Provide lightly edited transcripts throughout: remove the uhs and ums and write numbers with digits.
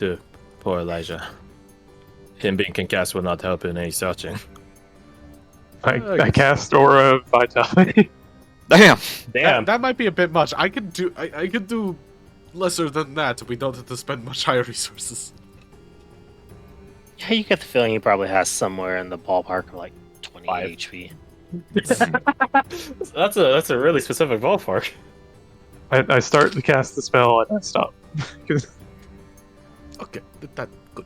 Dude, poor Elijah. Him being concussed will not help in any searching. I cast Aura Vitality. Damn. Damn. That might be a bit much. I could do lesser than that. We don't have to spend much higher resources. Yeah, you get the feeling he probably has somewhere in the ballpark of like 20 5. HP. That's a really specific ballpark. I start to cast the spell and I stop. Okay, that good.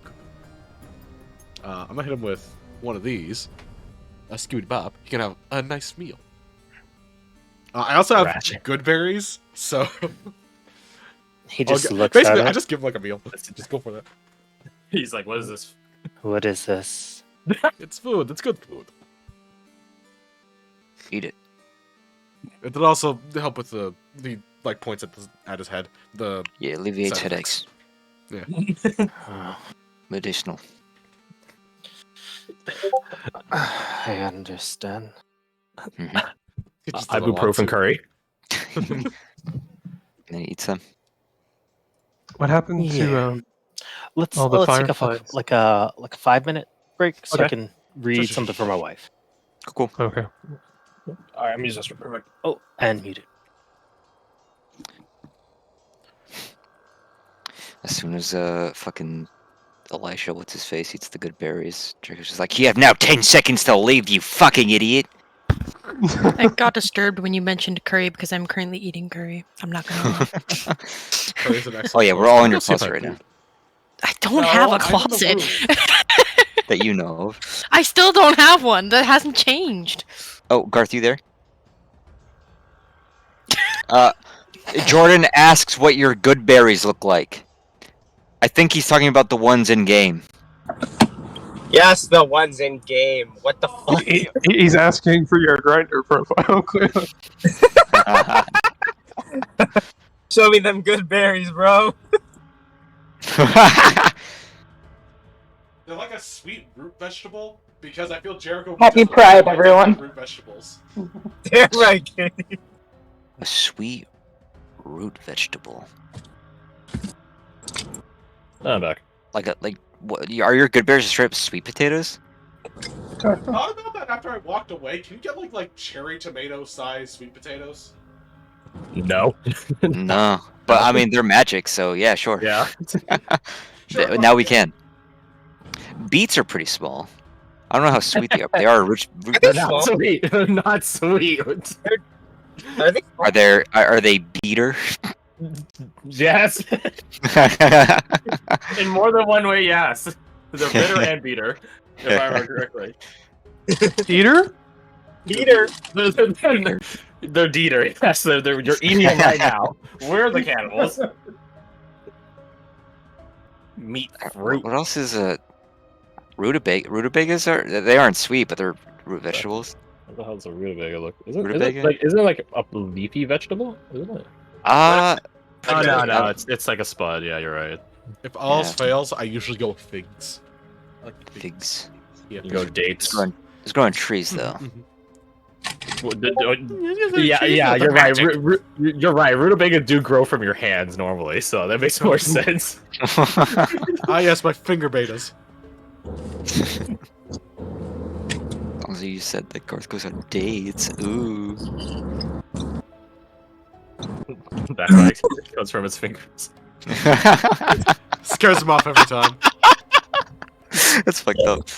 I'm gonna hit him with one of these. A Scooty Bob. He can have a nice meal. I also have Ratchet. good berries, so He just looks basically at I it. just give him like a meal. Just go for that. He's like, what is this? What is this? It's food. It's good food. Eat it. It'll also help with the like points at his head. Yeah, alleviates Side headaches. Oh, Medicinal. I understand. Mhm. Just a little Ibuprofen odd. curry. And then he eats them. What happened to Yeah. Let's all the let's take fireflies? like a 5-minute break so I Okay. can read Sure. something for my wife. Cool. Okay. Alright, I'm using this for perfect. Oh, and muted. As soon as fucking Elisha, what's his face, eats the good berries, Draco's just like, you have now 10 seconds to leave, you fucking idiot. I got disturbed when you mentioned curry because I'm currently eating curry. I'm not gonna lie. Curry's an excellent Oh yeah, we're choice. all I'm in your gonna see if closet I right have now. food. I don't No, have I'm a in the closet. room. That you know of. I still don't have one. That hasn't changed. Oh, Garth, you there? Jordan asks what your good berries look like. I think he's talking about the ones in game. Yes, the ones in game. What the fuck? He's asking for your grinder profile, clearly. Show me them good berries, bro. They're like a sweet root vegetable because I feel Jericho. Happy just Pride, likes everyone. Root vegetables. Damn right, Kenny. A sweet root vegetable. I'm back. Like what, are your good berries straight up sweet potatoes? Thought about that after I walked away. Can you get like cherry tomato sized sweet potatoes? No. No. But I mean they're magic, so yeah, sure. Yeah. Sure, Now we yeah. can. Beets are pretty small. I don't know how sweet they are, but they are root They're Not small. sweet. Not sweet. Are they? Are they beater? Yes. In more than one way, yes. They're bitter and beater, if I remember correctly. Eater? Peter. They're Dieter. Yes, you're eating them right now. We're the cannibals. Meat fruit. What else is a rutabaga? Rutabagas aren't sweet, but they're root vegetables. What the hell's a rutabaga look? Isn't Rutabaga? it like a leafy vegetable? Isn't it? Uh Oh, Okay. no, it's like a spud. Yeah, you're right. If all else Yeah. fails, I usually go with figs. I like figs. Yeah. You go dates. It's growing trees though. Yeah, you're right. You're right. Rutabaga do grow from your hands normally, so that makes more sense. Ah, yes, my finger betas. As you said that Garth goes on dates. Ooh. That like comes from his fingers. Scares him off every time. That's fucked up.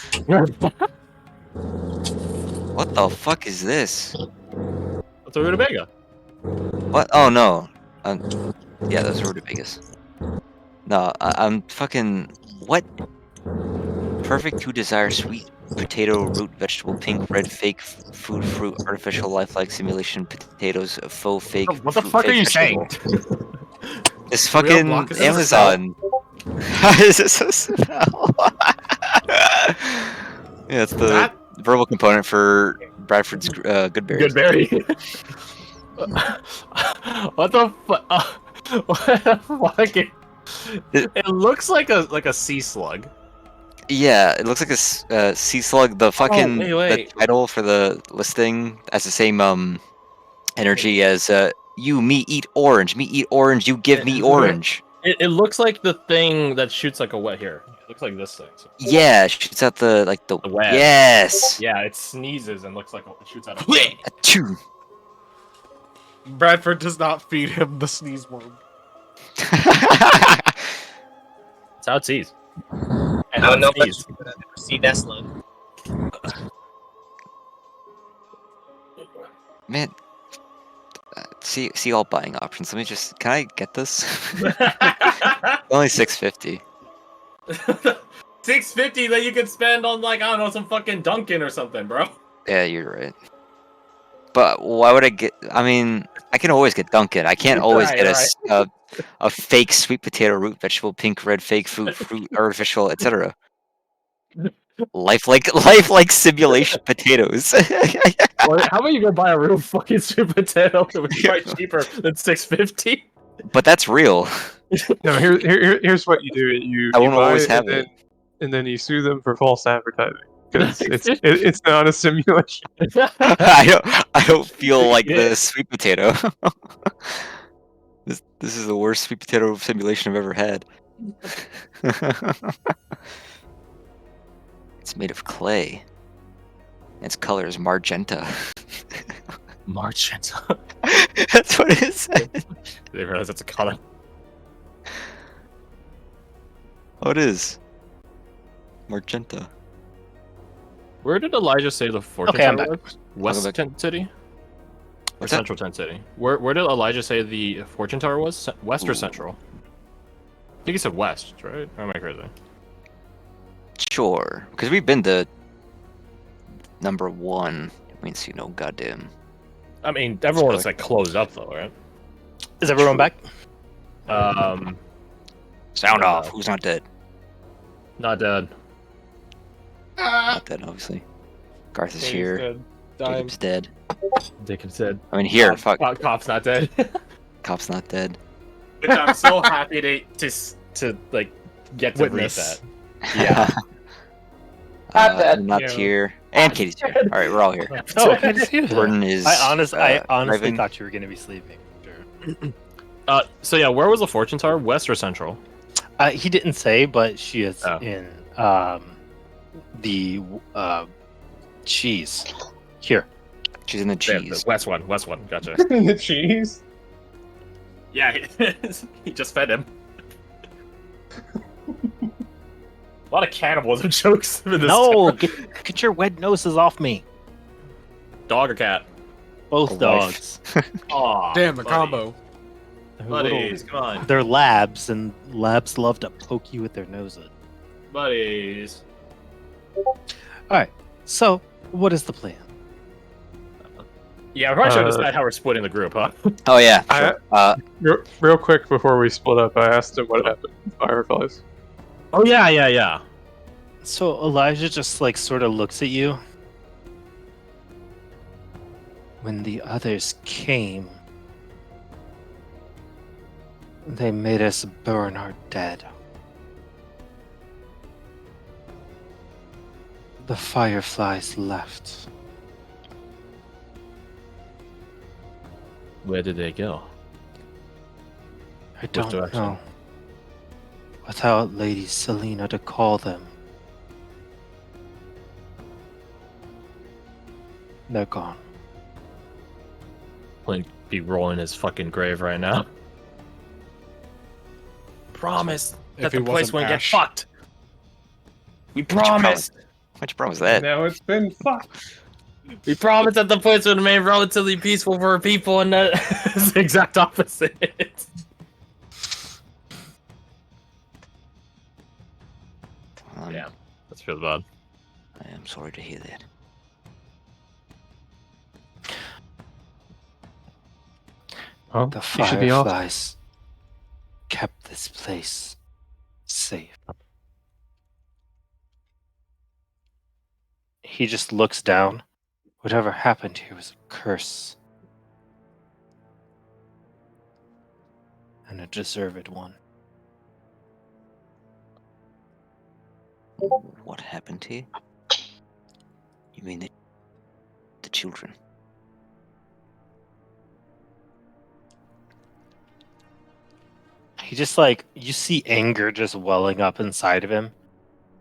What the fuck is this? What's a rutabaga? What? Oh no. Yeah, those are rutabagas. No, I'm fucking. What? Perfect to desire sweet potato root vegetable pink red fake food fruit artificial lifelike simulation potatoes faux fake. What the fruit, fuck are fake you vegetable. saying? This Real fucking block, is this a Amazon. Is this a spell? Yeah, it's the That- verbal component for Bradford's good berries. Good berry. What the fuck? What the fuck? It looks like a sea slug. Yeah, it looks like a sea slug. The fucking wait. the title for the listing has the same energy as you me eat orange, you give me orange. It looks like the thing that shoots like a wet here. It looks like this thing. So. Yeah, it shoots out the The web. Yes. Yeah, it sneezes and looks like it shoots out a web. Achoo. Bradford does not feed him the sneeze worm. That's how it sees. And I how don't know it much sneezes. about it. See that slug. Man, see all buying options. Let me just. Can I get this? Only $6.50. 650 that you could spend on like I don't know some fucking Dunkin' or something, bro. Yeah, you're right. But why would I get? I mean, I can always get Dunkin'. I can't always Right, get a fake sweet potato, root vegetable, pink, red, fake fruit, artificial, etc. Life like simulation potatoes. Well, how about you go buy a real fucking sweet potato that was probably cheaper than 650? But that's real. No, here's what you do. You I won't buy always it have it. and then you sue them for false advertising because it's not a simulation. I don't feel like Yeah. the sweet potato. This is the worst sweet potato simulation I've ever had. It's made of clay. Its color is magenta. Magenta. That's what it said. They realize that's a color. Oh, it is. Magenta. Where did Elijah say the fortune Okay, I'm tower back. was? West back. Tent City? Or What's that? Central Tent City? Where did Elijah say the fortune tower was? West or Ooh. Central? I think he said West, right? Or am I crazy? Sure. Because we've been to number 1. We ain't seen no goddamn. I mean, everyone is like closed up though, right? Is everyone back? Sound No. off. Who's not dead? Not dead. Not dead, obviously. Garth is here. Jacob's dead. Dick said. I mean, here. Fuck. Cop's not dead. Cop's not dead. Which I'm so happy to like get to Witness. read that. Yeah. Not dead. I'm not Yeah. here. And Katie's here. All right, we're all here. Oh, I didn't see that. Gordon is. I honestly driving. thought you were gonna be sleeping. Sure. So yeah, where was the fortune tower? West or Central? He didn't say, but she is Oh. in the cheese. Here. She's in the Yeah, cheese. the West one. West one. Gotcha. The cheese. Yeah, he just fed him. A lot of cannibalism jokes in this. No, get your wet noses off me. Dog or cat? Both A wife. dogs. Aw, Damn, a buddy. combo. Buddies, come on. They're labs, and labs love to poke you with their noses. Buddies. So, what is the plan? Yeah, I probably should decide how we're splitting the group, huh? Oh yeah. I- Sure. Real quick before we split up, I asked him what happened with Fireflies. Oh yeah. So Elijah just like sort of looks at you. When the others came, they made us burn our dead. The fireflies left. Where did they go? I don't direction? know. Without Lady Selena to call them, they're gone. Clint be rolling his fucking grave right now. Promise that If he the place wasn't won't get Ash. fucked. We What'd you promise. What's your problem with that? Now it's been fucked. We promise that the place would remain relatively peaceful for our people, and that's the exact opposite. Yeah, that's feels bad. I am sorry to hear that. Well, The you should be off. fireflies kept this place safe. He just looks down. Whatever happened here was a curse. And a deserved one. What happened here? You mean the children? He just like you see anger just welling up inside of him.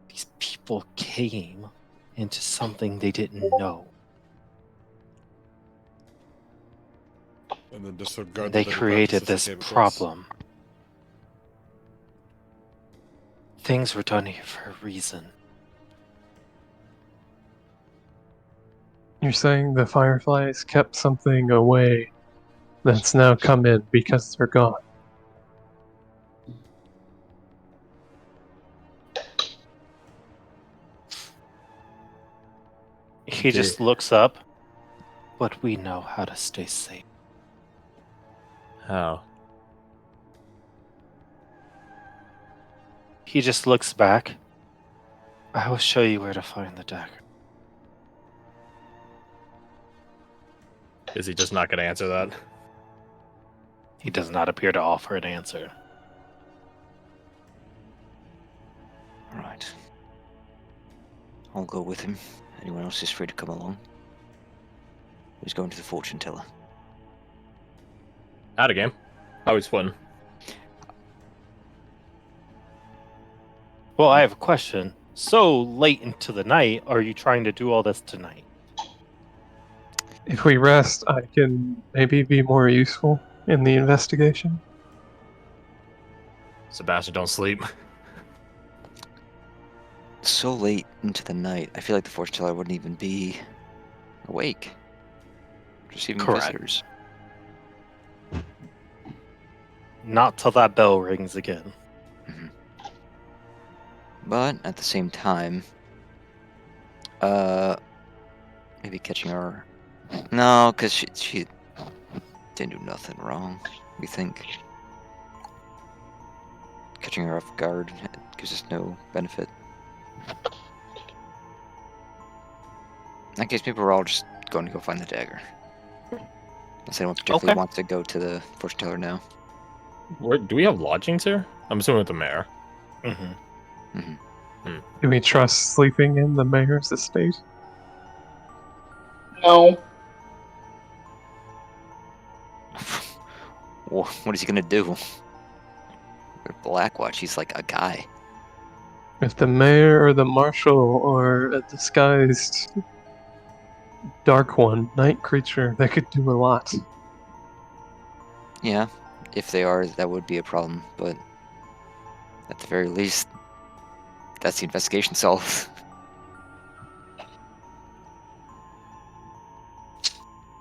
These people came into something they didn't know. And then disregard And they the little created practices this that came across. problem. Things were done here for a reason. You're saying the Fireflies kept something away that's now come in because they're gone. He just looks up, but we know how to stay safe. How? He just looks back. I will show you where to find the dagger. Is he just not going to answer that? He does not appear to offer an answer. Alright. I'll go with him. Anyone else is free to come along. Who's going to the fortune teller? Out of game. Always fun. Well, I have a question. So late into the night, are you trying to do all this tonight? If we rest, I can maybe be more useful in the investigation. Sebastian, don't sleep. So late into the night, I feel like the fortune teller wouldn't even be awake. Receiving Correct. visitors. Not till that bell rings again. But at the same time, maybe catching her. No, because she didn't do nothing wrong. We think catching her off guard gives us no benefit. In that case, maybe we're all just going to go find the dagger. Unless anyone particularly Okay. wants to go to the fortune teller now. Do we have lodgings here? I'm assuming with the mayor. Mm-hmm. Do we trust sleeping in the mayor's estate? No. What is he gonna do? Blackwatch, he's like a guy. If the mayor or the marshal or a disguised dark one, night creature, they could do a lot. Yeah, if they are, that would be a problem, but at the very least, that's the investigation solved.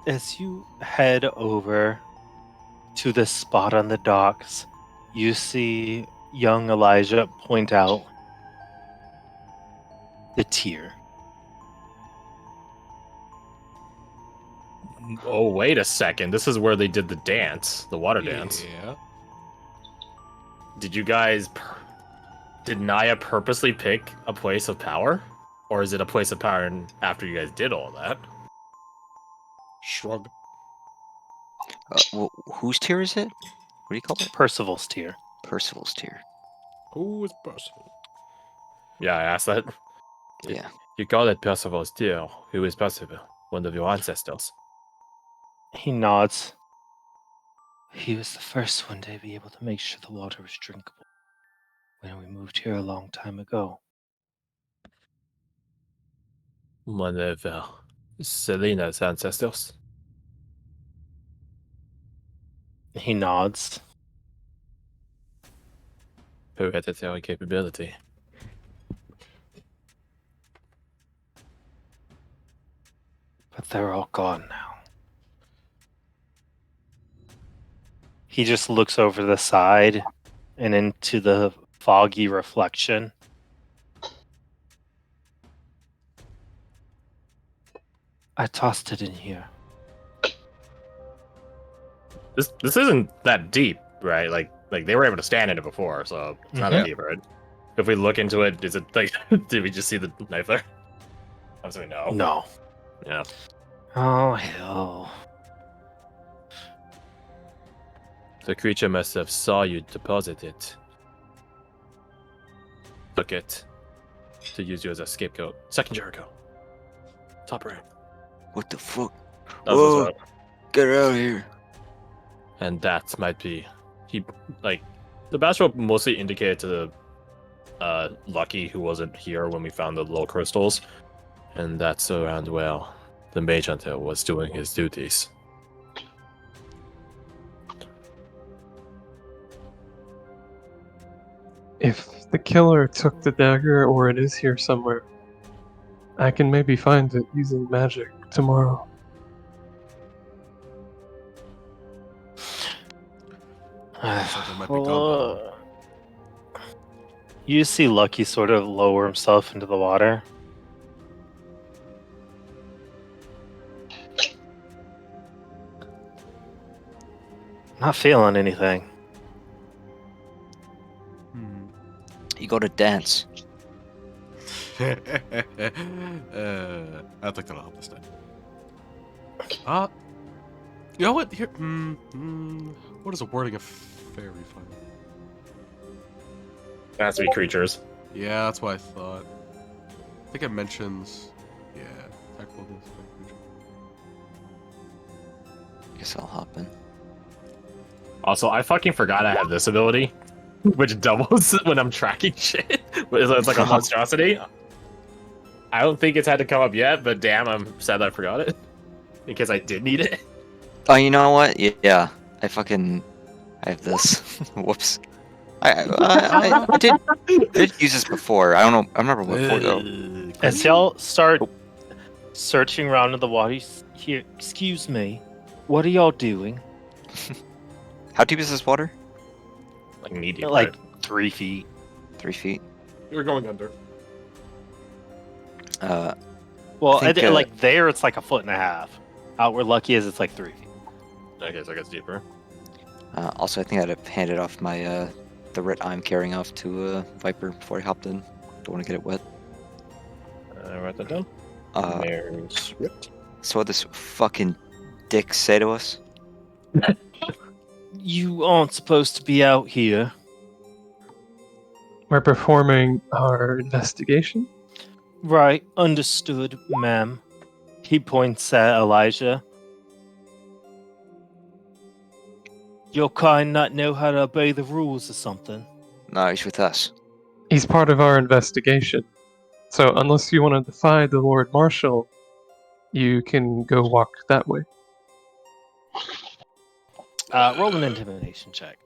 As you head over to this spot on the docks, you see young Elijah point out the tier. Oh, wait a second. This is where they did the dance, the water dance. Yeah. Did you guys... Did Naya purposely pick a place of power? Or is it a place of power after you guys did all that? Shrug. Whose tier is it? What do you call it? Percival's tier. Percival's tier. Who is Percival? Yeah, I asked that. Yeah. You call it Percival's deal. Who is Percival? One of your ancestors. He nods. He was the first one to be able to make sure the water was drinkable when we moved here a long time ago. One of Selena's ancestors. He nods. Hereditary capability. But they're all gone now. He just looks over the side and into the foggy reflection. I tossed it in here. This isn't that deep, right? Like they were able to stand in it before, so it's not that Mhm. deep, right? If we look into it, is it like did we just see the knife there? I'm saying no. No. Yeah. Oh, hell. The creature must have saw you deposit it. Took it to use you as a scapegoat. Second Jericho. Top right. What the fuck? That was this route. Get out of here. And that might be he like The basketball mostly indicated to Lucky, who wasn't here when we found the low crystals, and that's around where the mage hunter was doing his duties. If the killer took the dagger or it is here somewhere, I can maybe find it using magic tomorrow. Something might be gone. You see Lucky sort of lower himself into the water. Not feeling anything. You go to dance. I think that'll help us then. You know what? Here, what is the wording of fairy fire? It has to be creatures. Yeah, that's what I thought. I think it mentions. Yeah, technical creature. Guess I'll hop in. Also, I fucking forgot I have this ability, which doubles when I'm tracking shit. It's like a monstrosity. I don't think it's had to come up yet, but damn, I'm sad that I forgot it. In case I did need it. Oh, you know what? Yeah, I have this. Whoops. I did use this before. I don't know. I remember what for though. As y'all start searching around in the water, here, excuse me, what are y'all doing? How deep is this water? Like medium. Like 3 feet. 3 feet. You're going under. Well, I think, like there, it's like 1.5 feet. Out where Lucky is, it's like 3 feet. Okay, so it gets deeper. Also, I think I'd have handed off my the writ I'm carrying off to Viper before I hopped in. Don't want to get it wet. Write that down. Mare's Writ. So what this fucking dick say to us? You aren't supposed to be out here. We're performing our investigation. Right, understood, ma'am. He points at Elijah. Your kind not know how to obey the rules or something. No, he's with us. He's part of our investigation. So unless you want to defy the Lord Marshal, you can go walk that way. Roll an intimidation check.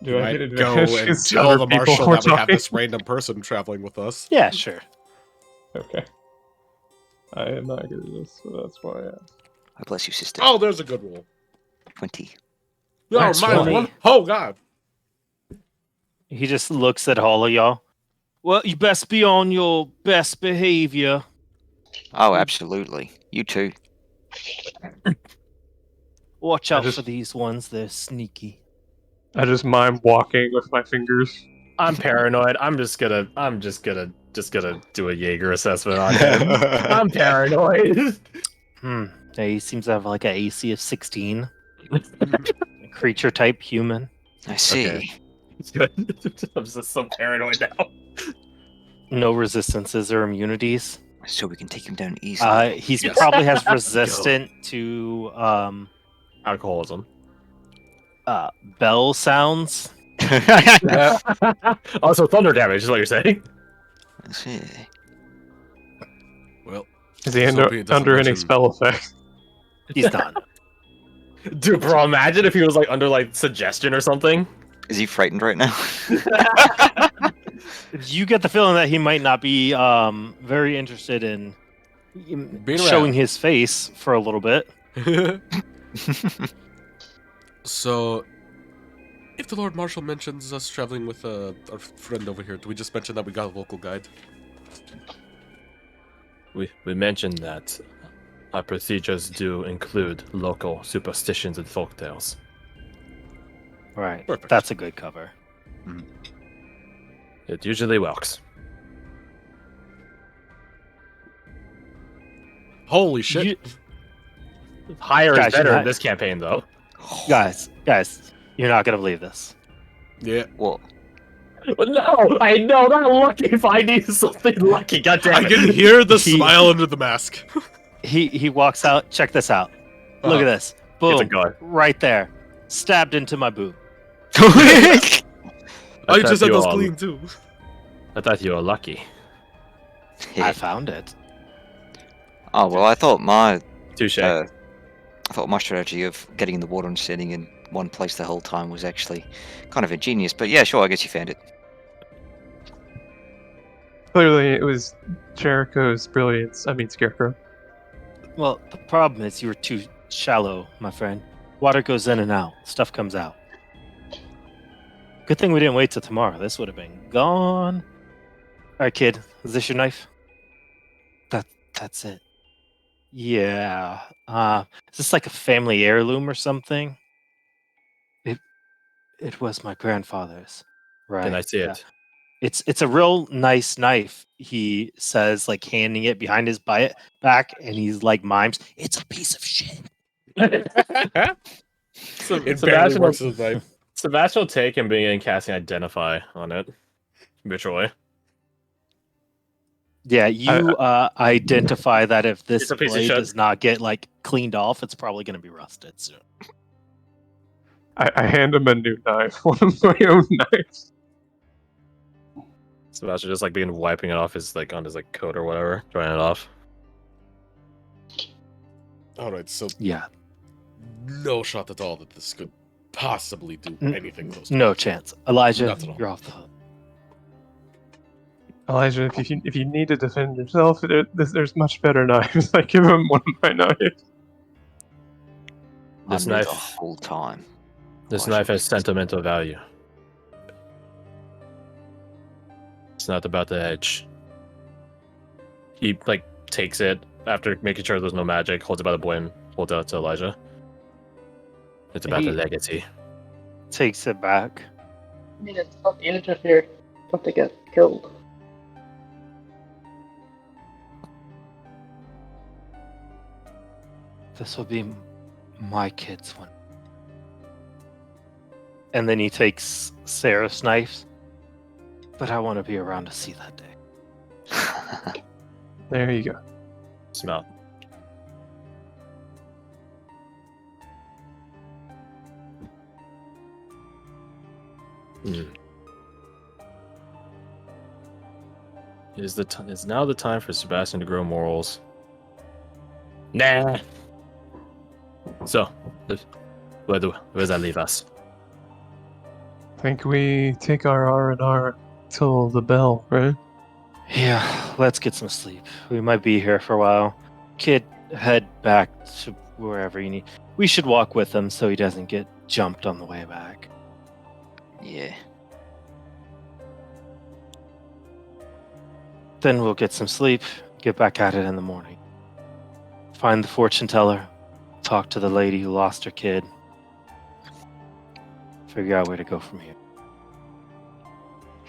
Do I get might go advantage and 'cause tell other the people marshal were that we have talking? this random person traveling with us? Yeah, sure. Okay. I am not good at this, so that's why I asked. God bless you, sister. Oh, there's a good roll. 20. No, Nice minus one. one. Oh God. He just looks at all of y'all. Well, you best be on your best behavior. Oh, absolutely. You too. Watch I out just- for these ones, they're sneaky. I just mime walking with my fingers. I'm paranoid. I'm just gonna do a Jaeger assessment on him. I'm paranoid. Yeah, he seems to have like an AC of 16. Creature type human. I see. Okay. It's good. I'm just so paranoid now. No resistances or immunities. So we can take him down easily. He's Yes. probably has resistant to Alcoholism. bell sounds. Also, thunder damage is what you're saying. I see. Well, Is he So under, he doesn't under any mention- spell effect? He's done. Dude, bro, imagine if he was like under like suggestion or something. Is he frightened right now? You get the feeling that he might not be very interested in Being showing around. his face for a little bit. So, if the Lord Marshal mentions us traveling with our friend over here, do we just mention that we got a local guide? We mentioned that our procedures do include local superstitions and folktales. Right. Perfect. That's a good cover. It usually works. Holy shit! You- Higher Guys, is better you're in not- this campaign, though. guys, you're not gonna believe this. Yeah. Well, No, I know that lucky. If I need something lucky, I goddamn can it. hear the He- smile under the mask. He walks out. Check this out. Look at this. It's a Boom. gun. Right there. stabbed into my boob. I thought just had you those all- clean too. I thought you were lucky. I found it. Oh well, Touche. I thought my strategy of getting in the water and standing in one place the whole time was actually kind of ingenious. But yeah, sure, I guess you found it. Clearly, it was Jericho's brilliance. I mean, Scarecrow. Well, the problem is you were too shallow, my friend. Water goes in and out. Stuff comes out. Good thing we didn't wait till tomorrow. This would have been gone. All right, kid. Is this your knife? That's it. Yeah. Is this like a family heirloom or something? It was my grandfather's. Right. Can I see yeah. it? It's a real nice knife. He says, like handing it behind his back, and he's like mimes. It's a piece of shit. It barely works as a knife. Sebastian will take and begin casting Identify on it. Habitually. Yeah, you identify that if this It's a piece of blade shit. does not get like cleaned off, it's probably going to be rusted soon. I hand him a new knife, one of my own knives. Sebastian just like begin wiping it off his like on his like coat or whatever, drying it off. Alright, so Yeah, no shot at all that this could possibly do anything close to no chance. Elijah, Not at all. you're off the hook. Elijah, if you need to defend yourself, there's much better knives. I give him one of my knives. This I knew knife- the whole time. This Oh, I knife should has fix this. sentimental value. It's not about the edge. He like takes it after making sure there's no magic, holds it by the boy and holds it out to Elijah. It's about the He- legacy. Takes it back. I mean, it's not the interfere. Don't they get killed? This will be my kid's one. And then he takes Sarah's knives. But I want to be around to see that day. There you go. Smell. Is now the time for Sebastian to grow morals? Nah. So, where does that leave us? I think we take our R&R till the bell, right? Yeah, let's get some sleep. We might be here for a while. Kid, head back to wherever you need. We should walk with him so he doesn't get jumped on the way back. Yeah. Then we'll get some sleep, get back at it in the morning. Find the fortune teller, talk to the lady who lost her kid. Figure out where to go from here.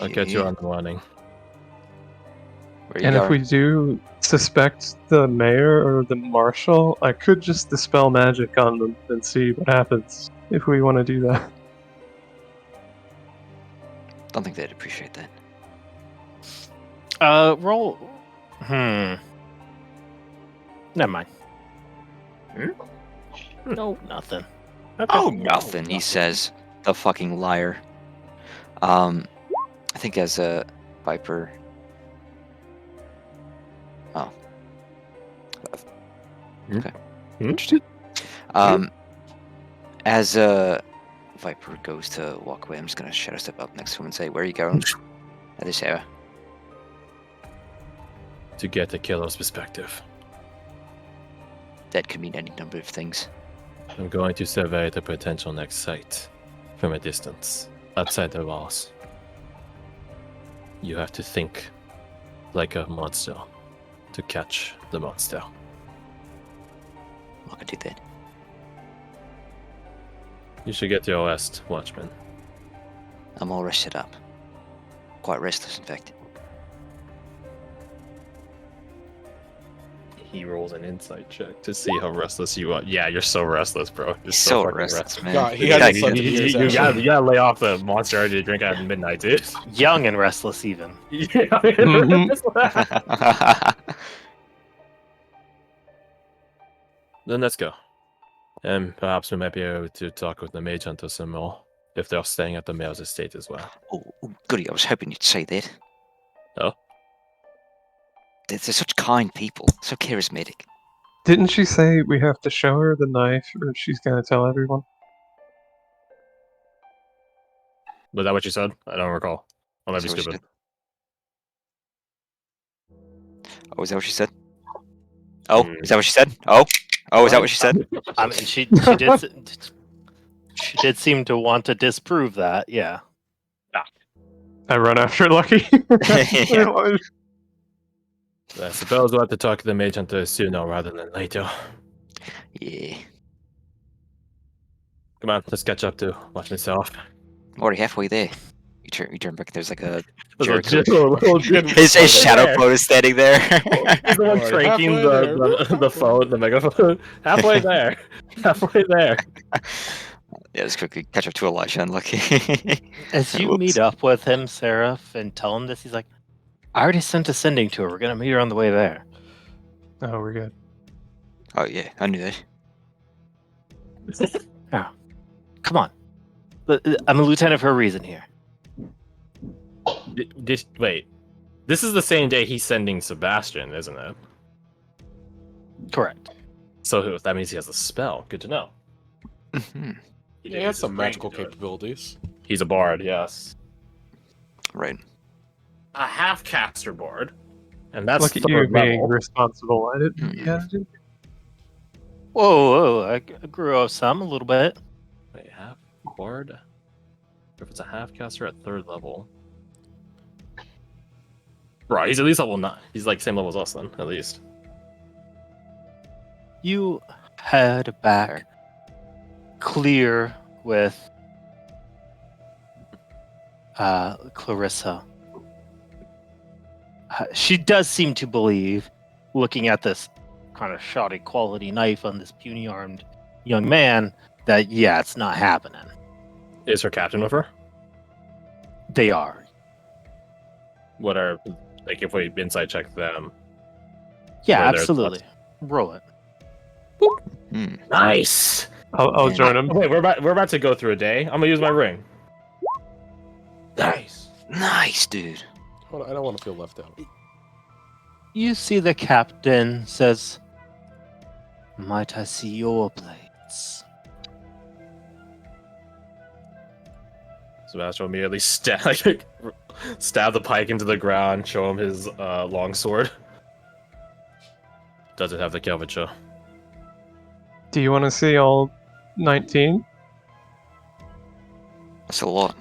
I'll catch you on the morning. Where you And if going? we do suspect the mayor or the marshal, I could just dispel magic on them and see what happens if we want to do that. Don't think they'd appreciate that. Roll. Never mind. No, nothing. Oh, nothing, he says. The fucking liar. I think as a Viper. Oh. Okay. Interesting. As a Viper goes to walk away, I'm just gonna shadow step up next to him and say, "Where are you going?" At this area. To get the killer's perspective. That could mean any number of things. I'm going to survey the potential next site from a distance, outside the walls. You have to think like a monster to catch the monster. I can do that. You should get your rest, Watchman. I'm all rested up. Quite restless, in fact. He rolls an insight check to see how restless you are. Yeah, you're so restless, bro. You're So fucking restless, man. God, he Yeah, hasn't you, slept in you, years, you, you actually. gotta, you gotta lay off the monster energy drink at midnight, dude. Young and restless, even. Yeah. Then let's go. And perhaps we might be able to talk with the mage hunter some more, if they're staying at the mayor's estate as well. Oh, goody, I was hoping you'd say that. Oh? They're such kind people, so charismatic. Didn't she say we have to show her the knife, or she's gonna tell everyone? Was that what you said? I don't recall. I might be Is that what she stupid. said? Oh, is that what she said? Oh, is that what she said? Oh, is that what she said? I mean, she did seem to want to disprove that. Yeah. I run after Lucky. I suppose we'll have to talk to the mage hunter sooner rather than later. Yeah. Come on, let's catch up to watch this off. I'm already halfway there. You turn back. There's like a There's Jericho. little Jim His shadow there. code is standing there. He's the one Alright, cranking halfway the phone, the megaphone. Halfway there. Halfway there. Yeah, let's quickly catch up to Elisha and Lucky. As you meet up with him, Seraph, and tell him this, he's like, I already sent a sending to her. We're going to meet her on the way there. Oh, we're good. Oh yeah, I knew that. Come on. I'm a lieutenant for a reason here. Wait. This is the same day he's sending Sebastian, isn't it? Correct. So that means he has a spell. Good to know. Mhm. Yeah, he has some magical capabilities. He's a bard, yes. Right. A half-caster bard. And that's Look at third you being level. responsible. I didn't. Mhm. Yeah, I didn't. Whoa, I grew up some, a little bit. Wait, half bard? If it's a half-caster at third level. Right, he's at least level 9. He's like same level as us then, at least. You head back clear with Clarissa. She does seem to believe, looking at this kind of shoddy quality knife on this puny armed young man, that yeah, it's not happening. Is her captain with her? They are. What are, like, if we inside check them? Yeah, Where they're- absolutely. Roll it. Hmm. Nice! I'll join him. Wait, we're about to go through a day. I'm gonna use my ring. Nice. Nice, dude. Hold on, I don't want to feel left out. You see the captain says, might I see your blades? Sebastian will immediately stab the pike into the ground, show him his long sword. Does it have the curvature? Do you want to see all 19? That's a lot.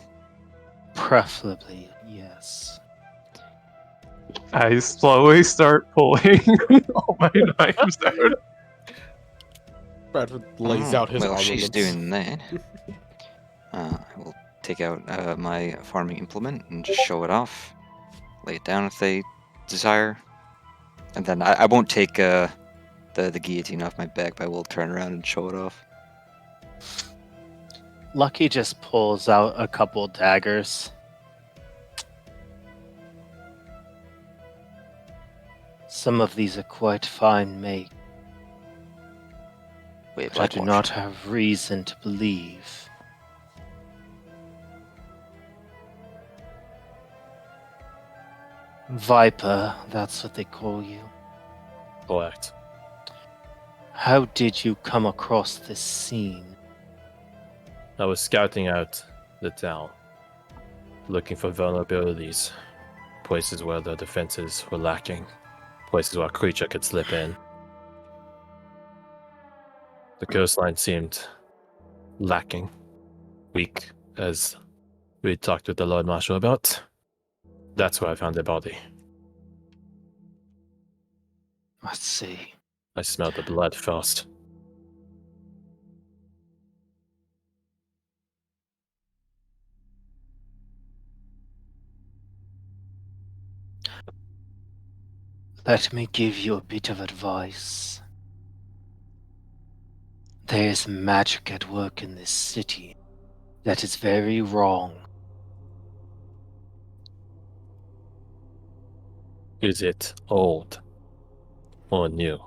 Preferably, yes. I slowly start pulling all my knives out. Bradford lays out his Well, armaments. she's doing that. I will take out my farming implement and just show it off. Lay it down if they desire. And then I won't take the guillotine off my back, but I will turn around and show it off. Lucky just pulls out a couple daggers. Some of these are quite fine make, Wait, but I do not have reason to believe. Viper, that's what they call you. Correct. How did you come across this scene? I was scouting out the town, looking for vulnerabilities, places where the defenses were lacking, places where a creature could slip in. The coastline seemed lacking, weak, as we talked with the Lord Marshal about. That's where I found the body. I see. I smelled the blood first. Let me give you a bit of advice. There is magic at work in this city that is very wrong. Is it old or new?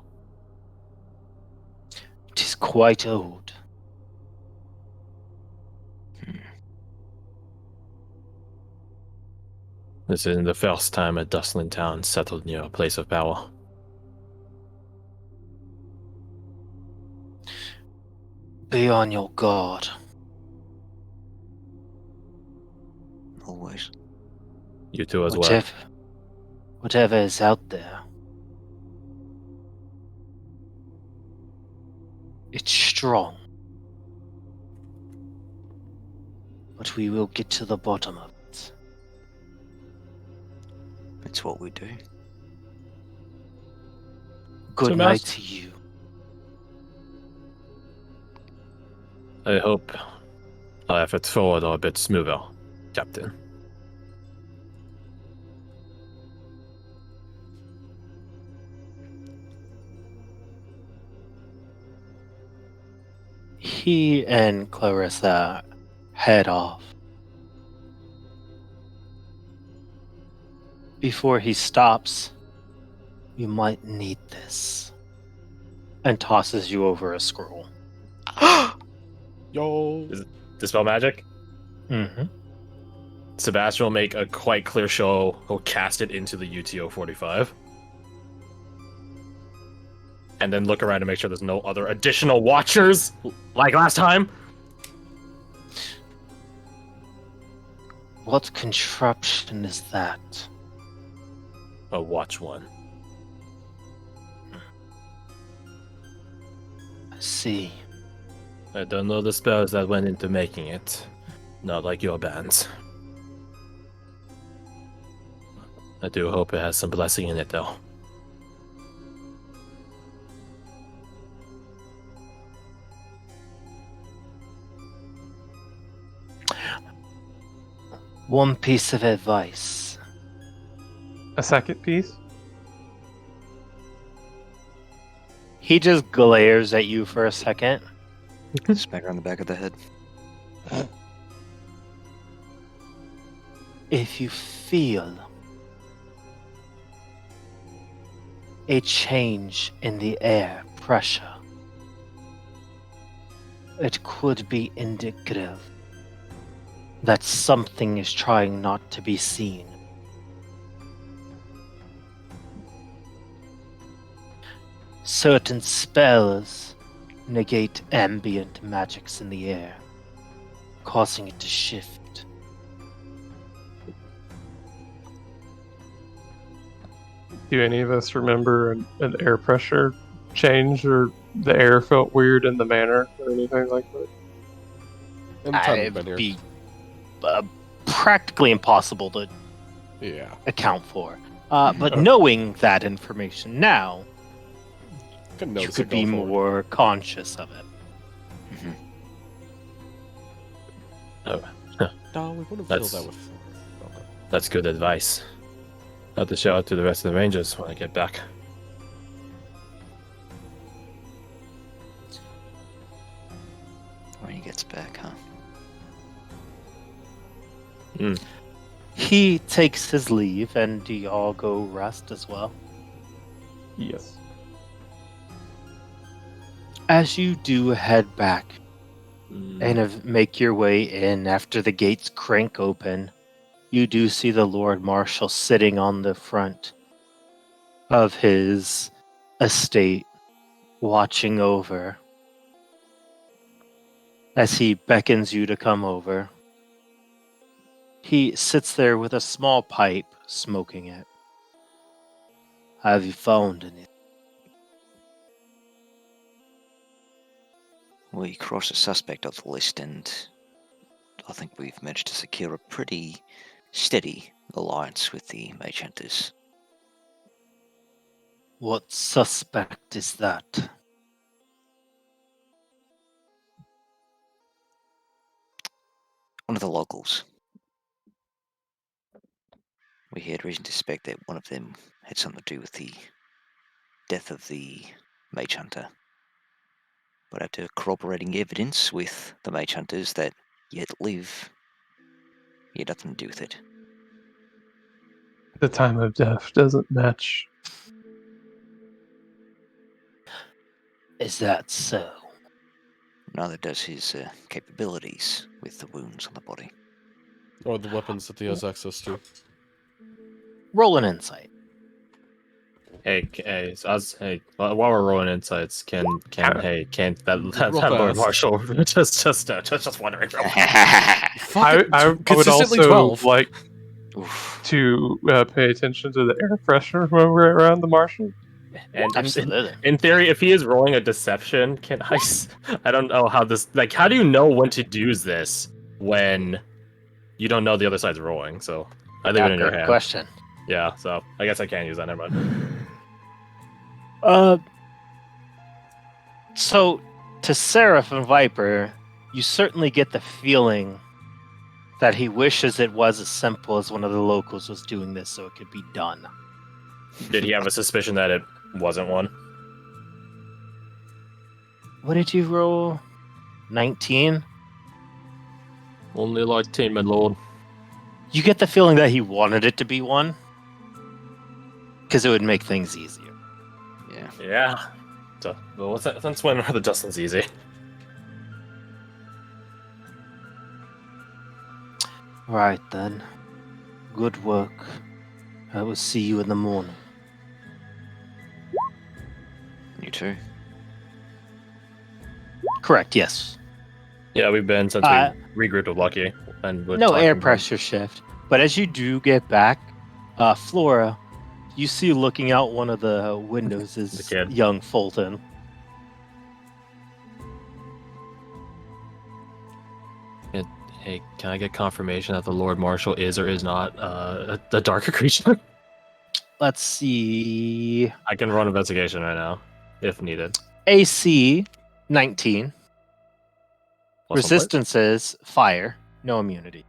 It is quite old. This isn't the first time a Dustland town settled near a place of power. Be on your guard. Always. You two as well. Whatever is out there, it's strong. But we will get to the bottom of it. That's what we do. Good So, night Mouse? to you. I hope our efforts forward are a bit smoother, Captain. He and Clarissa head off. Before he stops, you might need this. And tosses you over a scroll. Yo. Dispel magic? Mm-hmm. Sebastian will make a quite clear show. He'll cast it into the UTO 45. And then look around to make sure there's no other additional watchers, like last time. What contraption is that? A watch one. I see. I don't know the spells that went into making it. Not like your bands. I do hope it has some blessing in it, though. One piece of advice. A second piece? He just glares at you for a second. Smack her on the back of the head. If you feel a change in the air pressure, it could be indicative that something is trying not to be seen. Certain spells negate ambient magics in the air, causing it to shift. Do any of us remember an air pressure change, or the air felt weird in the manor, or anything like that? It'd be practically impossible to Yeah. account for. But knowing that information now, Could you notice could it be going forward. more conscious of it. No, we wouldn't That's- feel that with. Okay. That's good advice. I'll have to shout out to the rest of the Rangers when I get back. When he gets back, huh? He takes his leave, and do y'all go rest as well? Yes. As you do head back and make your way in after the gates crank open, you do see the Lord Marshal sitting on the front of his estate, watching over as he beckons you to come over. He sits there with a small pipe, smoking it. Have you found anything? We crossed a suspect off the list, and I think we've managed to secure a pretty steady alliance with the Mage Hunters. What suspect is that? One of the locals. We had reason to suspect that one of them had something to do with the death of the Mage Hunter. But after corroborating evidence with the Mage Hunters that yet live, he had nothing to do with it. The time of death doesn't match. Is that so? Neither does his capabilities with the wounds on the body. Or the weapons that he has access to. Roll an insight. While we're rolling insights, can't that Lord fast. Marshall just wondering. I would Consistently also 12. like Oof. to pay attention to the air pressure when we're around the marshal. And Absolutely. in theory, if he is rolling a deception, I don't know how this. Like, how do you know when to use this when you don't know the other side's rolling? So I leave it in your Great hand. question. Yeah. So I guess I can't use that. Never mind. So to Seraph and Viper, you certainly get the feeling that he wishes it was as simple as one of the locals was doing this so it could be done. Did he have a suspicion that it wasn't one? What did you roll? 19? Only like 10, my lord. You get the feeling that he wanted it to be one because it would make things easier. Yeah. Yeah. So, well, what's that? Since when are the Justin's easy? Right then. Good work. I will see you in the morning. You too. Correct, yes. Yeah, we've been since we regrouped with Lucky and No air pressure shift. But as you do get back, Flora, you see looking out one of the windows is The kid. young Fulton. Hey, can I get confirmation that the Lord Marshal is or is not the darker creature? Let's see. I can run investigation right now, if needed. AC 19. Plus Resistance is fire. No immunity.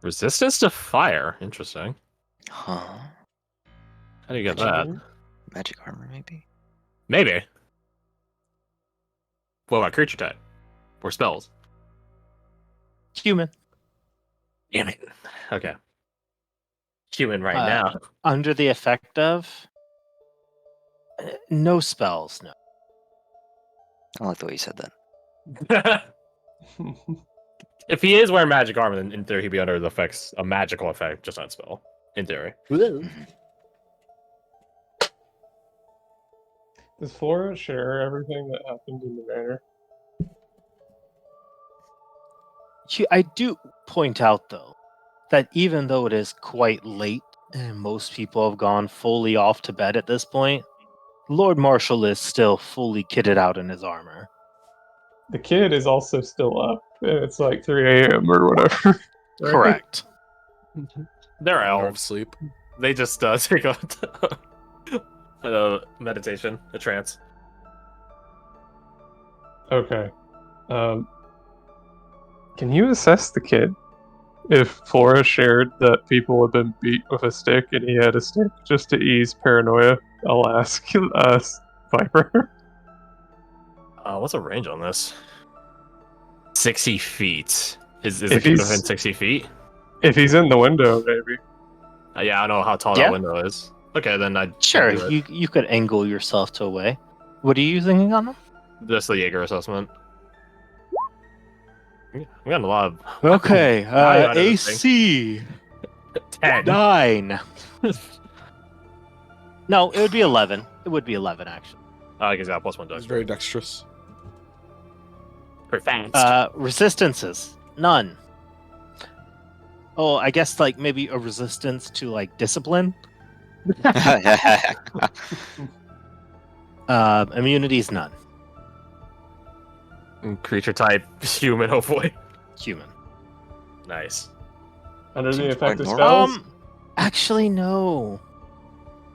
resistance to fire. Interesting. Huh? How do you get that? Magic armor, maybe? Maybe. What about creature type? Or spells? Human. Damn it. Okay. Human right Uh, now. Under the effect of no spells. No. I like the way you said that. If he is wearing magic armor, then in theory he'd be under the effects, a magical effect, just not spell. In theory. Does Flora share everything that happened in the manor? I do point out, though, that even though it is quite late and most people have gone fully off to bed at this point, Lord Marshal is still fully kitted out in his armor. The kid is also still up. It's like 3 a.m. or whatever. Right? Correct. They're Hour of elves. sleep. They just take a meditation, a trance. Okay. Can you assess the kid? If Flora shared that people had been beat with a stick and he had a stick just to ease paranoia, I'll ask Viper. What's the range on this? 60 feet. Is the If kid he's- within 60 feet? If he's in the window, maybe. Yeah, I don't know how tall Yeah. that window is. Okay, then I'd Sure, do it. you could angle yourself to away. What are you thinking on them? Just the Jaeger assessment. We got a lot of Okay, Value out of this AC 10. 9. No, it would be 11. It would be 11, actually. I guess +1 He's does. very dexterous. Pretty fast. Resistances, none. Oh, I guess like maybe a resistance to like discipline. Immunities, none. Creature type, human, hopefully. Human. Nice. Under the Seems effect quite of normal. spells? Actually, no.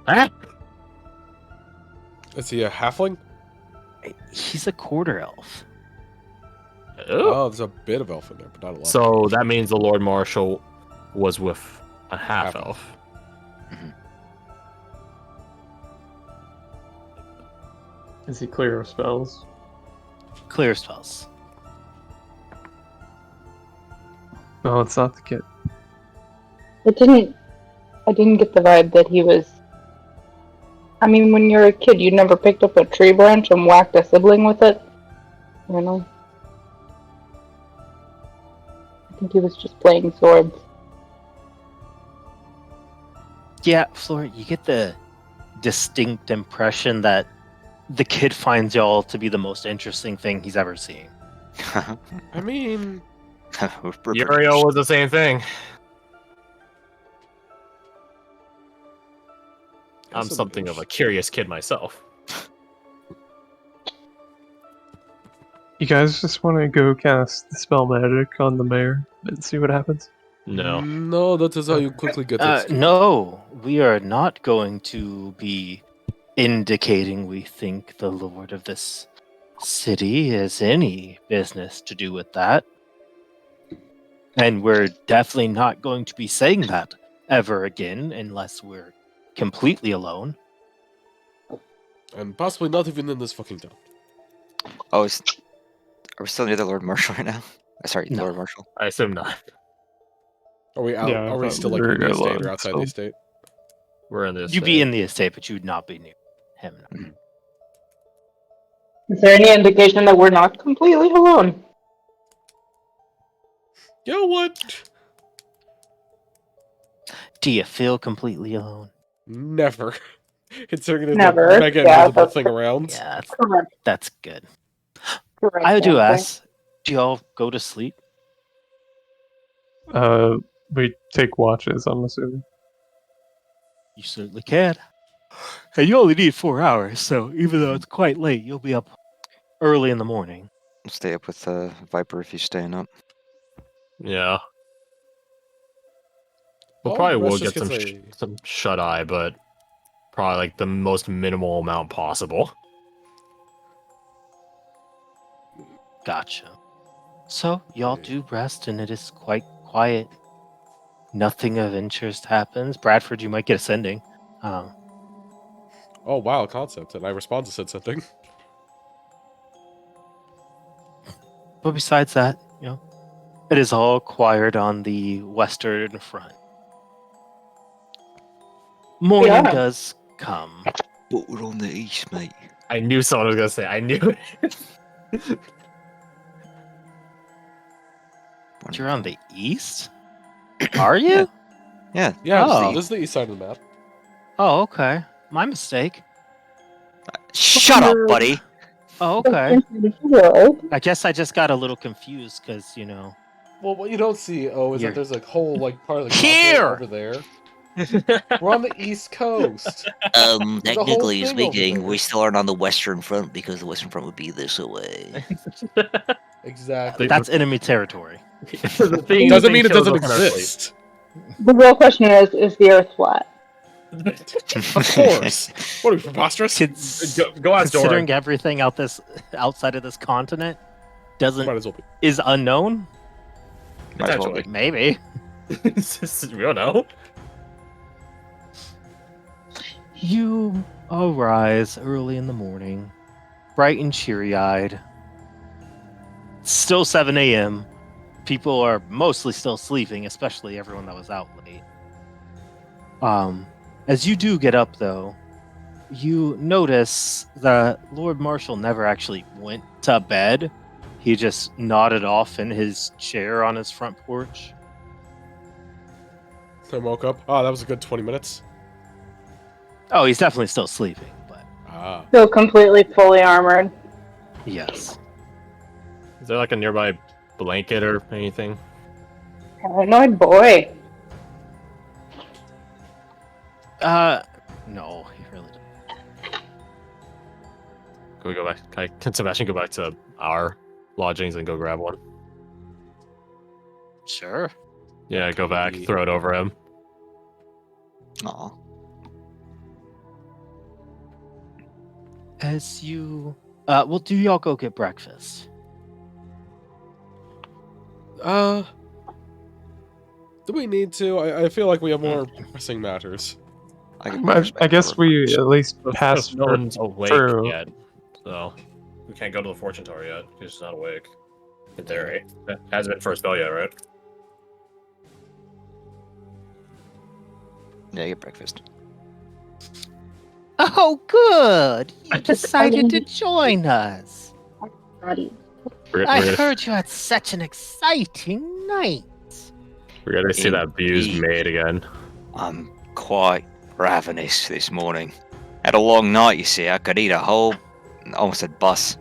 Huh? Is he a halfling? He's a quarter elf. Oh. Oh, there's a bit of elf in there, but not a lot. So that means the Lord Marshal was with a half Half-elf. elf. Is he clear of spells? Clear spells. No, it's not the kid. I didn't get the vibe that he was. I mean, when you're a kid, you never picked up a tree branch and whacked a sibling with it. You know? I think he was just playing swords. Yeah, Flora, you get the distinct impression that the kid finds y'all to be the most interesting thing he's ever seen. I mean, Uriel was the same thing. I'm guess something of douche. a curious kid myself. You guys just want to go cast the spell magic on the mayor and see what happens? No. No, that is how you quickly get it. No, we are not going to be indicating we think the lord of this city has any business to do with that. And we're definitely not going to be saying that ever again unless we're completely alone. And possibly not even in this fucking town. Oh, are we still near the Lord Marshal right now? Sorry, No. Lord Marshal. I assume not. Are we out? Yeah, I Are we thought still we like were in the estate alone, or outside so- the estate? We're in this. You'd be in the estate, but you would not be near him. No. Is there any indication that we're not completely alone? You know what? Do you feel completely alone? Never. Considering there's Never. a mega Yeah, invisible that's thing around. Yeah, Correct. that's good. Correct I do answer. ask, do y'all go to sleep? We take watches, I'm assuming. You certainly can. And you only need 4 hours, so even though it's quite late, you'll be up early in the morning. Stay up with Viper if he's staying up. Yeah. We'll Well, probably will rest get just some gets a- some shut eye, but probably like the most minimal amount possible. Gotcha. So, y'all do rest, and it is quite quiet. Nothing of interest happens. Bradford, you might get a sending. Oh wow, concept. And I respond to said something. But besides that, it is all quiet on the western front. Morning Yeah. does come. But we're on the east, mate. I knew someone was gonna say. I knew it. You're on the east? Are you? Yeah. Yeah, Oh. this is the east side of the map. Oh, okay. My mistake. Shut up, buddy. Oh, okay. World. I guess I just got a little confused because, Well, what you don't see, is You're- that there's a whole like part of the Here! continent over there. We're on the east coast. There's a whole Technically thing over speaking, there. we still aren't on the western front because the western front would be this way. Exactly. that's enemy territory. The thing Doesn't mean it shows doesn't up in our sleep. exist. The real question is the Earth flat? Of course. What are we, preposterous? Go ask Considering Doran. everything outside of this continent Might as well be. is unknown, Might as well be. Potentially. maybe. We don't know. You arise early in the morning, bright and cheery-eyed. Still 7 a.m. People are mostly still sleeping, especially everyone that was out late. As you do get up, though, you notice that Lord Marshal never actually went to bed. He just nodded off in his chair on his front porch. I woke up. Oh, that was a good 20 minutes. Oh, he's definitely still sleeping, but Ah. Still completely fully armored. yes. Is there like a nearby blanket or anything? Paranoid boy. No, he really didn't. Can we go back? Can Sebastian go back to our lodgings and go grab one? Sure. Yeah, go back, throw it over him. Aw. As you, well, do y'all go get breakfast? Do we need to? I feel like we have more pressing matters. I guess we at least passed No one's awake through. yet, so we can't go to the fortune tower yet. He's just not awake. In theory, it hasn't been first bell yet, right? Yeah, get breakfast. Oh, good! You decided to join us. Not eat I heard you had such an exciting night. We're gonna see that abused Indeed. maid again. I'm quite ravenous this morning. Had a long night, you see. I could eat a whole, I almost said bus.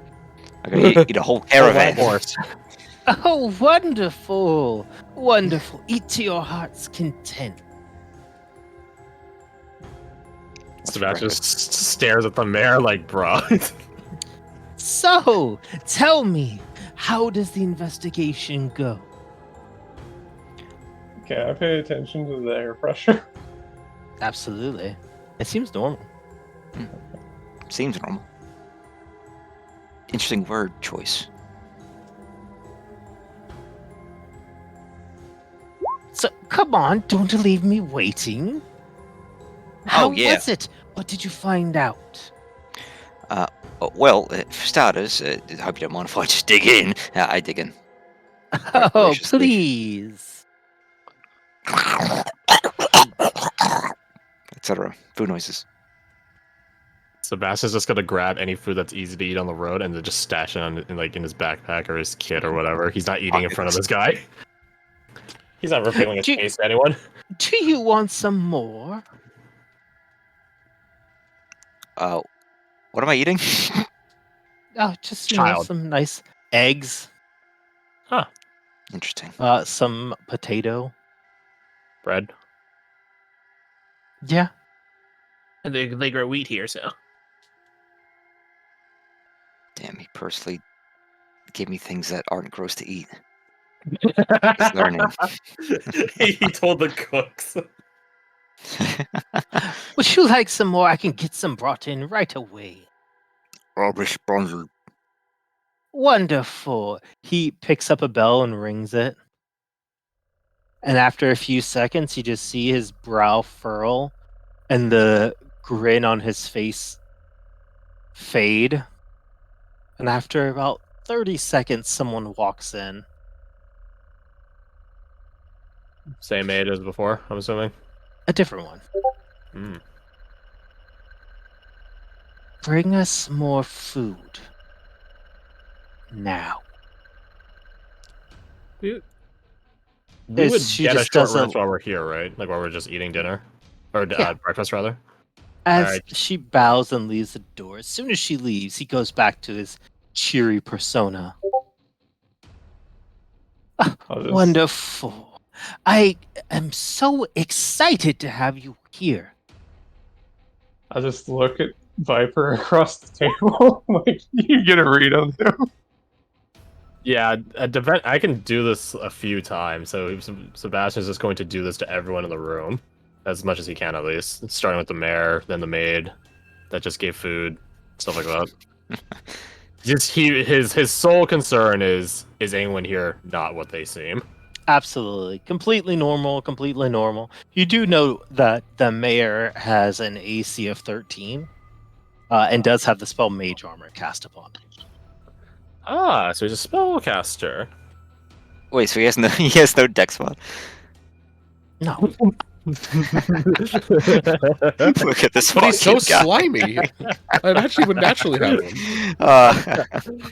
I could eat a whole caravan. Horse. Oh, wonderful. Wonderful. Eat to your heart's content. Sebastian just stares at the mayor like, bro. So, tell me, how does the investigation go? Can I pay attention to the air pressure? Absolutely. It seems normal. Seems normal. Interesting word choice. So, come on, don't leave me waiting. How yeah. was it? What did you find out? Well, for starters, I hope you don't mind if I just dig in. I dig in. Oh, graciously. please. Etc. Food noises. Sebastian's just gonna grab any food that's easy to eat on the road and then just stash it in his backpack or his kit or whatever. He's not eating in front of this guy. He's not revealing his face to anyone. Do you want some more? What am I eating? Oh, just Child. some nice eggs, Interesting. Some potato. Bread. Yeah. And they grow wheat here, so. Damn, he personally gave me things that aren't gross to eat. He's learning. He told the cooks. Would you like some more? I can get some brought in right away. Rubbish bronzer. Wonderful. He picks up a bell and rings it. And after a few seconds, you just see his brow furl and the grin on his face fade. And after about 30 seconds, someone walks in. Same maid as before, I'm assuming. A different one. Mm. Bring us more food. Now. We Is would she get a just short doesn't- rest while we're here, right? Like while we're just eating dinner. Or Yeah. breakfast, rather. As Alright. she bows and leaves the door, as soon as she leaves, he goes back to his cheery persona. I'll just- Wonderful. I am so excited to have you here. I'll just look at Viper across the table. Like, you get a read on him. Yeah, I can do this a few times, so Sebastian's just going to do this to everyone in the room. As much as he can, at least. Starting with the mayor, then the maid that just gave food, stuff like that. His sole concern is anyone here not what they seem? Absolutely. Completely normal, completely normal. You do know that the mayor has an AC of 13 and does have the spell Mage Armor cast upon him. Ah, so he's a spellcaster. Wait, so he has no dex mod. No. Look at this But he's so fucking guy. slimy. I imagine he would naturally have one.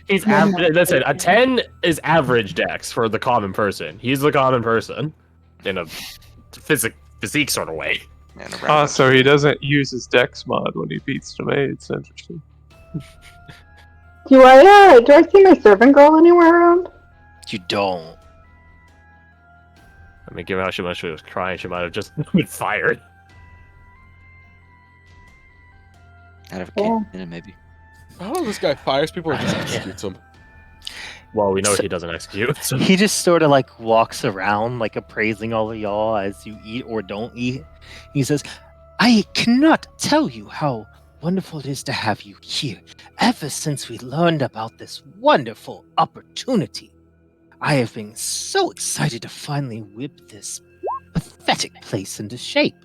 He's listen, a 10 is average dex for the common person. He's the common person in a physique sort of way. Man, a round So he doesn't use his dex mod when he beats the maids. Interesting. Do I see my servant girl anywhere around? You don't. I mean, given how much she was crying, she might have just been fired. out of a Yeah. cannon, maybe. How do this guy fires people or just executes them? Well, we know So- he doesn't execute. So. He just sort of like walks around, like appraising all of y'all as you eat or don't eat. He says, I cannot tell you how wonderful it is to have you here. Ever since we learned about this wonderful opportunity, I have been so excited to finally whip this pathetic place into shape.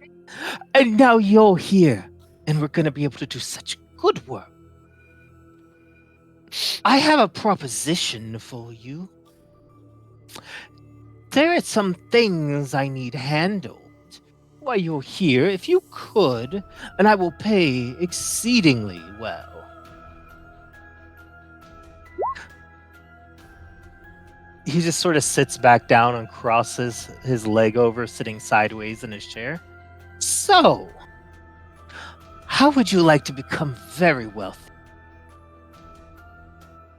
And now you're here, and we're going to be able to do such good work. I have a proposition for you. There are some things I need handled. While you're here, if you could, and I will pay exceedingly well. he just sort of sits back down and crosses his leg over, sitting sideways in his chair. So, how would you like to become very wealthy?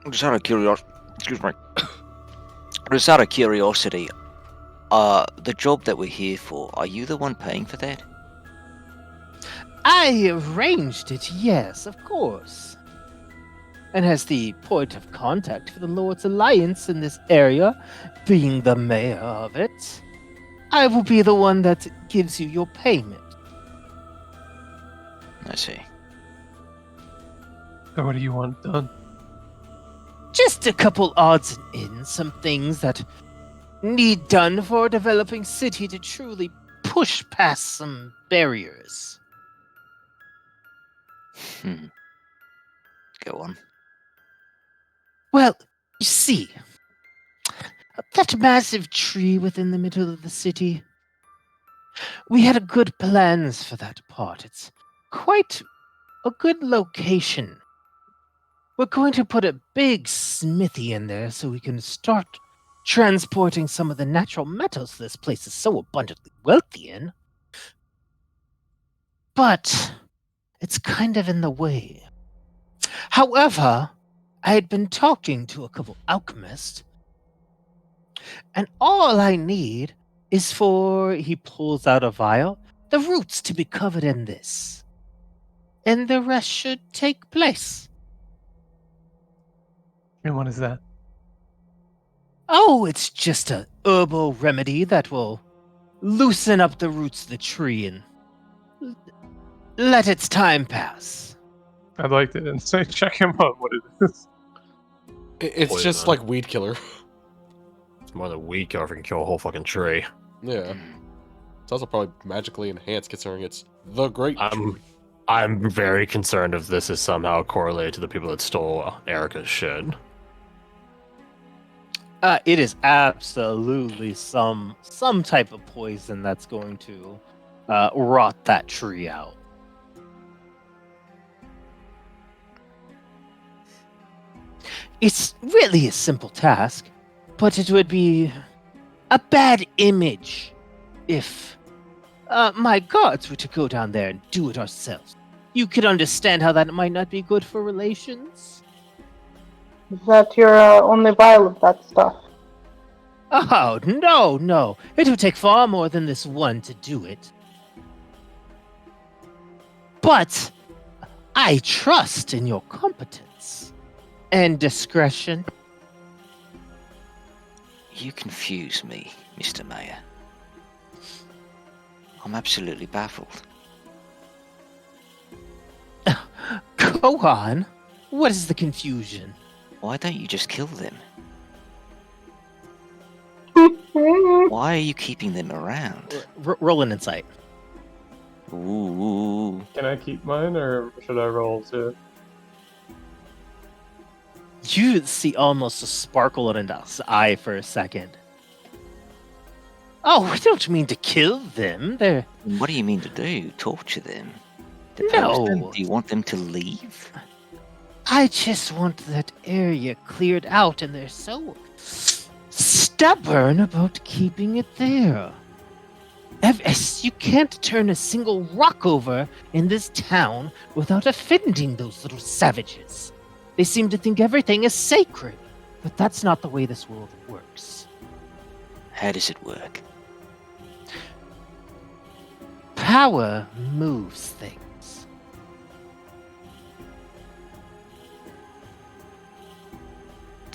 Just out of curiosity, excuse me. Just out of curiosity, the job that we're here for, are you the one paying for that? I arranged it, yes, of course. And as the point of contact for the Lord's Alliance in this area, being the mayor of it, I will be the one that gives you your payment. I see. So what do you want done? Just a couple odds and ends, some things that need done for a developing city to truly push past some barriers. Go on. Well, you see, that massive tree within the middle of the city, we had good plans for that part. It's quite a good location. We're going to put a big smithy in there so we can start transporting some of the natural metals this place is so abundantly wealthy in. But it's kind of in the way. However, I had been talking to a couple alchemists, and all I need is for, he pulls out a vial, the roots to be covered in this. And the rest should take place. And what is that? Oh, it's just a herbal remedy that will loosen up the roots of the tree and let its time pass. I'd like to say check him on what it is. It's Poison. just like weed killer. It's more than weed killer if it can kill a whole fucking tree. Yeah. It's also probably magically enhanced considering it's the great tree. I'm very concerned if this is somehow correlated to the people that stole Erica's shit. It is absolutely some type of poison that's going to rot that tree out. It's really a simple task, but it would be a bad image if my gods were to go down there and do it ourselves. You could understand how that might not be good for relations. Is that your only vial of that stuff? Oh, no. It would take far more than this one to do it. But I trust in your competence and discretion. You confuse me, Mr. Mayor. I'm absolutely baffled. Go on. What is the confusion? Why don't you just kill them? Mm-hmm. Why are you keeping them around? Roll an insight. Ooh. Can I keep mine, or should I roll too? You see almost a sparkle in his eye for a second. Oh, we don't mean to kill them. They're... What do you mean to do? Torture them? No. Them? Do you want them to leave? I just want that area cleared out, and they're so stubborn about keeping it there. You can't turn a single rock over in this town without offending those little savages. They seem to think everything is sacred, but that's not the way this world works. How does it work? Power moves things.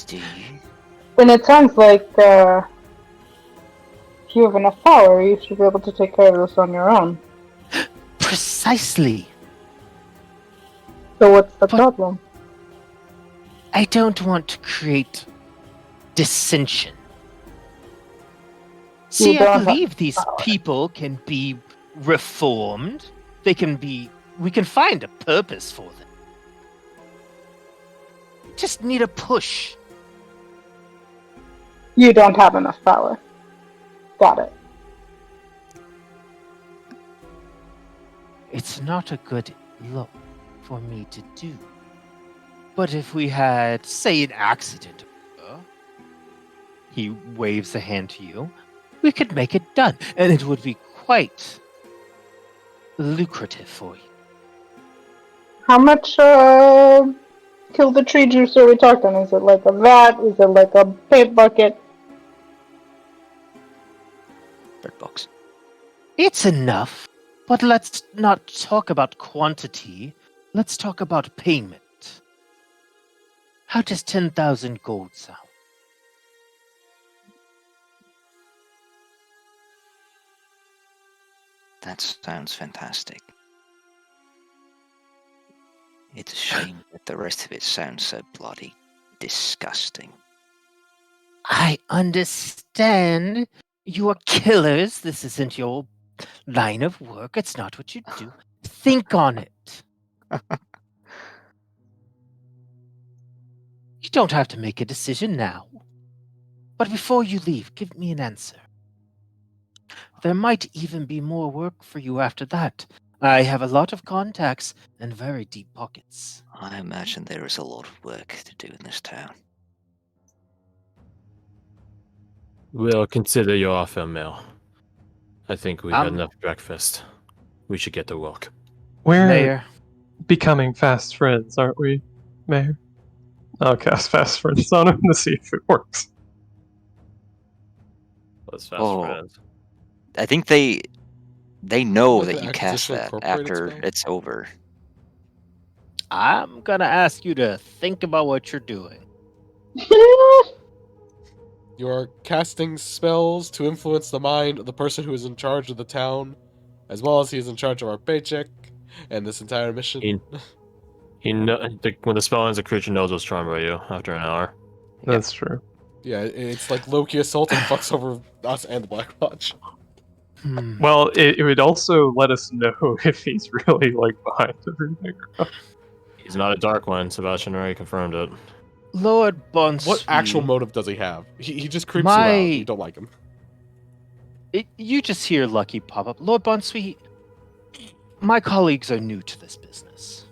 Do you? Then it sounds like if you have enough power, you should be able to take care of this on your own. Precisely. So what's the problem? I don't want to create dissension. See, I believe these people can be reformed. We can find a purpose for them. Just need a push. You don't have enough power. Got it. It's not a good look for me to do. But if we had, say, an accident, He waves a hand to you. We could make it done, and it would be quite lucrative for you. How much kill the tree juice are we talking? Is it like a vat? Is it like a paint bucket? Bird box. It's enough, but let's not talk about quantity. Let's talk about payment. How does 10,000 gold sound? That sounds fantastic. It's a shame that the rest of it sounds so bloody disgusting. I understand. You are killers. This isn't your line of work. It's not what you do. Think on it. You don't have to make a decision now. But before you leave, give me an answer. There might even be more work for you after that. I have a lot of contacts and very deep pockets. I imagine there is a lot of work to do in this town. We'll consider your offer, Mel. I think we've had Um, enough breakfast. We should get to work. We're Mayor, becoming fast friends, aren't we, Mayor? I'll cast fast friends on him to see if it works. Let's fast Oh. friends. I think they know Like that the you cast Acquisition that Incorporated after spell? it's over. I'm gonna ask you to think about what you're doing. You are casting spells to influence the mind of the person who is in charge of the town, as well as he is in charge of our paycheck and this entire mission. When the spell ends, the creature knows what's wrong with you after an hour. That's true. Yeah, it's like Loki assault and fucks over us and the Black Lodge. Well, it would also let us know if he's really like behind everything. He's not a dark one. Sebastian already confirmed it. Lord Bonsui. What actual motive does he have? He just creeps you out. You don't like him. You just hear Lucky pop up. Lord Bonsui, my colleagues are new to this business.